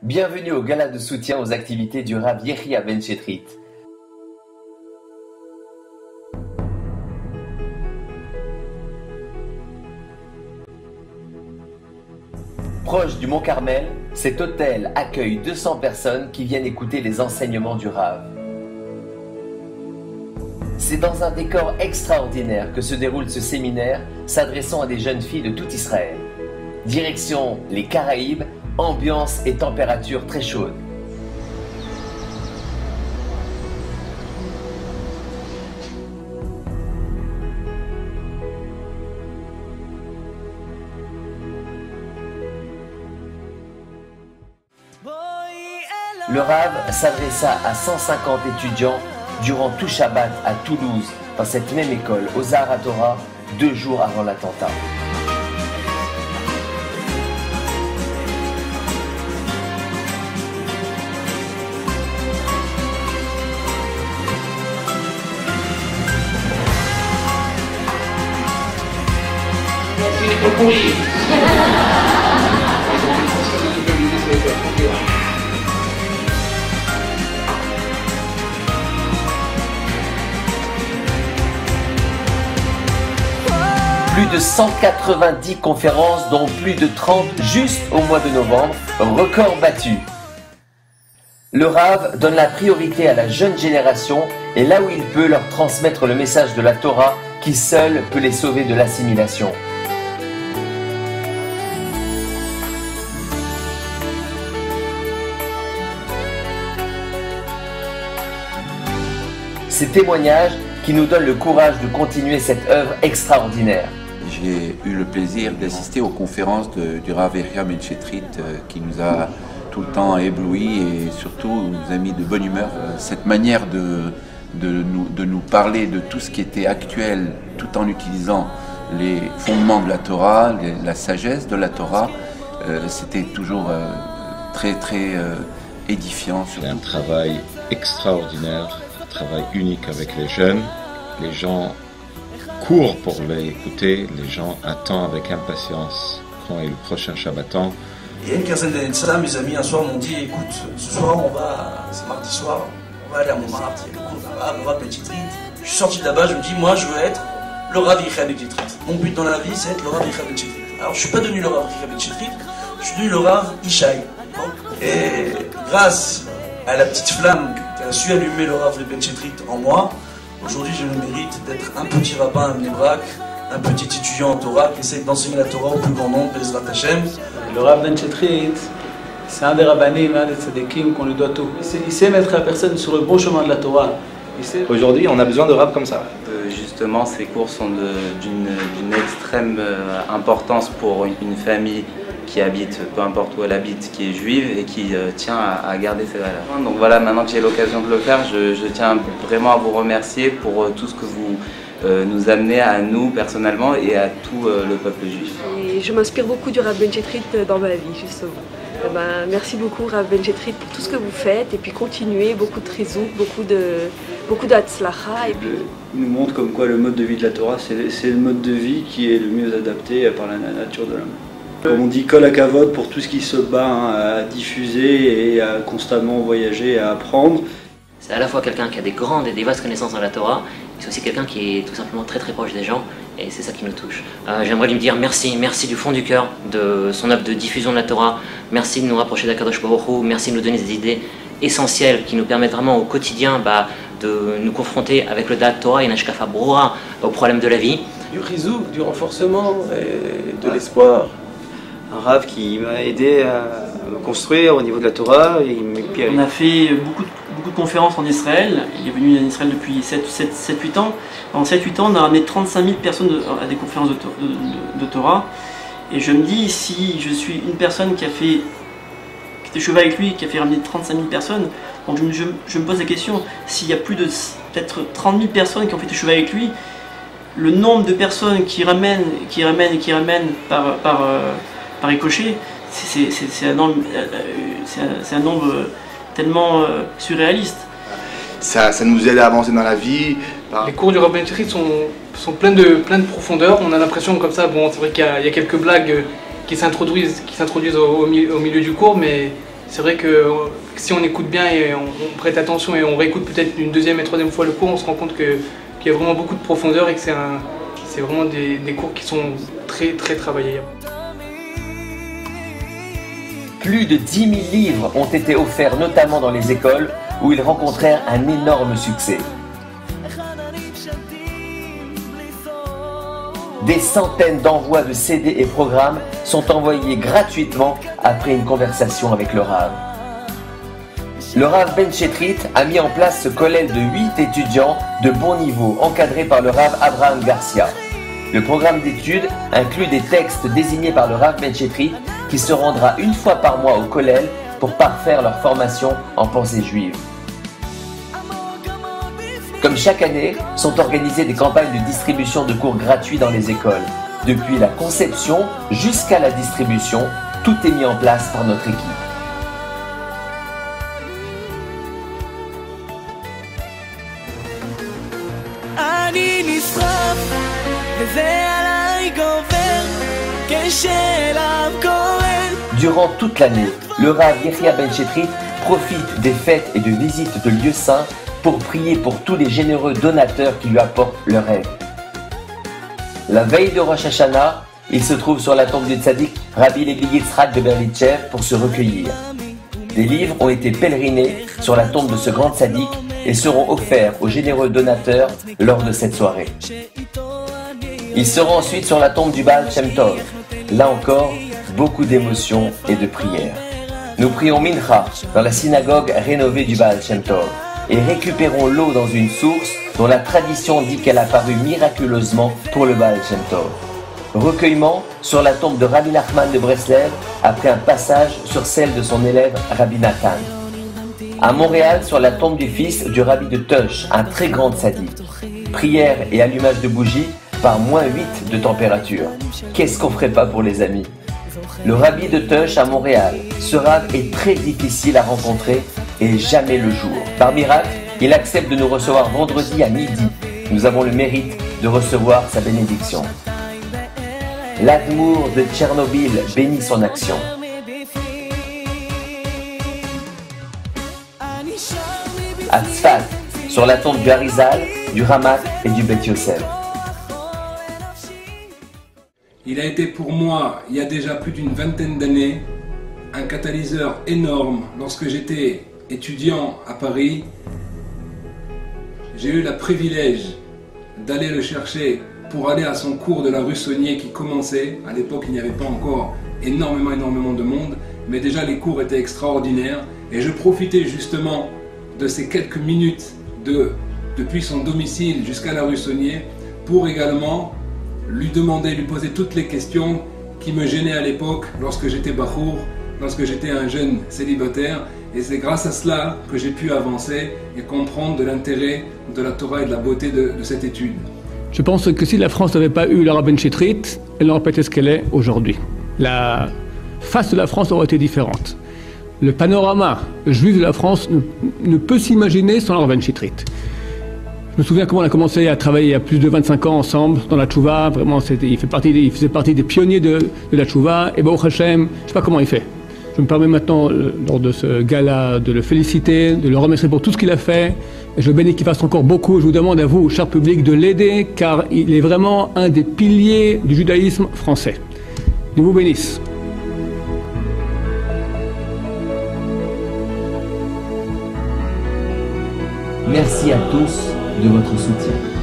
Bienvenue au gala de soutien aux activités du Rav Yehia Ben Chetrit. Proche du Mont Carmel, cet hôtel accueille 200 personnes qui viennent écouter les enseignements du Rav. C'est dans un décor extraordinaire que se déroule ce séminaire s'adressant à des jeunes filles de tout Israël. Direction les Caraïbes, ambiance et température très chaudes. Le Rav s'adressa à 150 étudiants durant tout Shabbat à Toulouse, dans cette même école, au Zahara Torah, 2 jours avant l'attentat. Plus de 190 conférences, dont plus de 30 juste au mois de novembre, record battu. Le Rav donne la priorité à la jeune génération et là où il peut leur transmettre le message de la Torah qui seul peut les sauver de l'assimilation. Ces témoignages qui nous donnent le courage de continuer cette œuvre extraordinaire. J'ai eu le plaisir d'assister aux conférences du Rav Yehia Ben Chetrit qui nous a tout le temps éblouis et surtout nous a mis de bonne humeur. Cette manière de nous parler de tout ce qui était actuel tout en utilisant les fondements de la Torah, la sagesse de la Torah, c'était toujours très édifiant. C'est un travail extraordinaire, un travail unique avec les jeunes. Les gens courent pour l'écouter, les gens attendent avec impatience quand est le prochain Shabbaton. Il y a une quinzaine d'années de ça, mes amis un soir m'ont dit écoute, ce soir c'est mardi soir, on va aller à Montmartre, il y a le cours du Rav Ben Chetrit. Je suis sorti de là-bas, je me dis moi je veux être le Rav Yehia Ben Chetrit. Mon but dans la vie c'est être le Rav Yehia Ben Chetrit. Alors je suis pas devenu le Rav Yehia Ben Chetrit, je suis devenu le Rav Ishai. Et grâce à la petite flamme qui a su allumer le Rav Ben Chetrit en moi, aujourd'hui je le mérite d'être un petit rabbin à Bnei Brak, un petit étudiant en Torah qui essaie d'enseigner la Torah au plus grand nombre, Bezrat Hashem. Le Rav Ben Chetrit, c'est un des rabbanim, un des tzadikim qu'on lui doit tout. Il sait mettre la personne sur le bon chemin de la Torah. Aujourd'hui, on a besoin de rabbins comme ça. Justement, ces cours sont d'une extrême importance pour une famille qui habite, peu importe où elle habite, qui est juive et qui tient à garder ses valeurs. Donc voilà, maintenant que j'ai l'occasion de le faire, je tiens vraiment à vous remercier pour tout ce que vous nous amenez à nous personnellement et à tout le peuple juif. Et je m'inspire beaucoup du Rav Ben Chetrit dans ma vie, justement. Merci beaucoup Rav Ben Chetrit pour tout ce que vous faites et puis continuez, beaucoup de trizouk, beaucoup d'hatzlacha. Il nous montre comme quoi le mode de vie de la Torah, c'est le mode de vie qui est le mieux adapté par la nature de l'homme. Comme on dit, kol hakavod pour tout ce qui se bat à diffuser et à constamment voyager et à apprendre. C'est à la fois quelqu'un qui a des grandes et des vastes connaissances dans la Torah, mais c'est aussi quelqu'un qui est tout simplement très proche des gens, et c'est ça qui nous touche. J'aimerais lui dire merci du fond du cœur de son œuvre de diffusion de la Torah, merci de nous rapprocher d'Akadosh Baruch Hu, merci de nous donner des idées essentielles qui nous permettent vraiment au quotidien de nous confronter avec le Da'at Torah et une Hashkafa Brura aux problèmes de la vie. Du chizouk, du renforcement et de l'espoir. Un Rav qui m'a aidé à me construire au niveau de la Torah. On a fait beaucoup de conférences en Israël. Il est venu en Israël depuis 7-8 ans. En 7-8 ans, on a ramené 35 000 personnes à des conférences de Torah. Et je me dis, si je suis une personne qui était cheval avec lui, qui a fait ramener 35 000 personnes, donc je me pose la question, s'il y a plus de peut-être 30 000 personnes qui ont fait cheval avec lui, le nombre de personnes qui ramènent par ricochet, c'est un nombre tellement surréaliste. Ça nous aide à avancer dans la vie. Les cours du Rav Ben Chetrit sont pleins de profondeur. On a l'impression comme ça, bon, c'est vrai qu'il y a quelques blagues qui s'introduisent au milieu du cours, mais c'est vrai que si on écoute bien et on prête attention et on réécoute peut-être une deuxième et troisième fois le cours, on se rend compte qu'il y a vraiment beaucoup de profondeur et que c'est vraiment des cours qui sont très travaillés. Plus de 10 000 livres ont été offerts notamment dans les écoles où ils rencontrèrent un énorme succès. Des centaines d'envois de CD et programmes sont envoyés gratuitement après une conversation avec le Rav. Le Rav Ben Chetrit a mis en place ce collège de 8 étudiants de bon niveau encadrés par le Rav Abraham Garcia. Le programme d'études inclut des textes désignés par le Rav Ben Chetrit qui se rendra une fois par mois au collège pour parfaire leur formation en pensée juive. Comme chaque année, sont organisées des campagnes de distribution de cours gratuits dans les écoles. Depuis la conception jusqu'à la distribution, tout est mis en place par notre équipe. Durant toute l'année, le Rav Yechia Ben Chetrit profite des fêtes et de visites de lieux saints pour prier pour tous les généreux donateurs qui lui apportent leur aide. La veille de Rosh Hashanah, il se trouve sur la tombe du tzaddik Rabbi Levi Yitzhak de Berlitchev pour se recueillir. Des livres ont été pèlerinés sur la tombe de ce grand tzaddik et seront offerts aux généreux donateurs lors de cette soirée. Il sera ensuite sur la tombe du Baal Shem Tov. Là encore, beaucoup d'émotions et de prières. Nous prions Mincha dans la synagogue rénovée du Baal Shem Tov et récupérons l'eau dans une source dont la tradition dit qu'elle a paru miraculeusement pour le Baal Shem Tov. Recueillement sur la tombe de Rabbi Nachman de Breslev après un passage sur celle de son élève Rabbi Nathan. À Montréal, sur la tombe du fils du Rabbi de Tush, un très grand tzaddik. Prière et allumage de bougies par -8 de température. Qu'est-ce qu'on ferait pas pour les amis? Le Rabbi de Tush à Montréal. Ce Rav est très difficile à rencontrer et jamais le jour. Par miracle, il accepte de nous recevoir vendredi à midi. Nous avons le mérite de recevoir sa bénédiction. L'Admour de Tchernobyl bénit son action. À Tzfat, sur la tombe du Harizal, du Ramak et du Bet Yosef. Il a été pour moi, il y a déjà plus d'une vingtaine d'années, un catalyseur énorme. Lorsque j'étais étudiant à Paris, j'ai eu le privilège d'aller le chercher pour aller à son cours de la rue Saunier qui commençait. À l'époque, il n'y avait pas encore énormément de monde, mais déjà les cours étaient extraordinaires et je profitais justement de ces quelques minutes depuis son domicile jusqu'à la rue Saunier pour également lui poser toutes les questions qui me gênaient à l'époque lorsque j'étais bachour, lorsque j'étais un jeune célibataire. Et c'est grâce à cela que j'ai pu avancer et comprendre de l'intérêt de la Torah et de la beauté de cette étude. Je pense que si la France n'avait pas eu le Rav Ben Chetrit, elle n'aurait pas été ce qu'elle est aujourd'hui. La face de la France aurait été différente. Le panorama juif de la France ne peut s'imaginer sans le Rav Ben Chetrit. Je me souviens comment on a commencé à travailler il y a plus de 25 ans ensemble dans la Tchouva. Vraiment, il faisait partie des pionniers de la Tchouva. Et Baruch Hashem, je ne sais pas comment il fait. Je me permets maintenant, lors de ce gala, de le féliciter, de le remercier pour tout ce qu'il a fait. Et je bénis qu'il fasse encore beaucoup. Je vous demande à vous, cher public, de l'aider, car il est vraiment un des piliers du judaïsme français. Dieu vous bénisse. Merci à tous de votre soutien.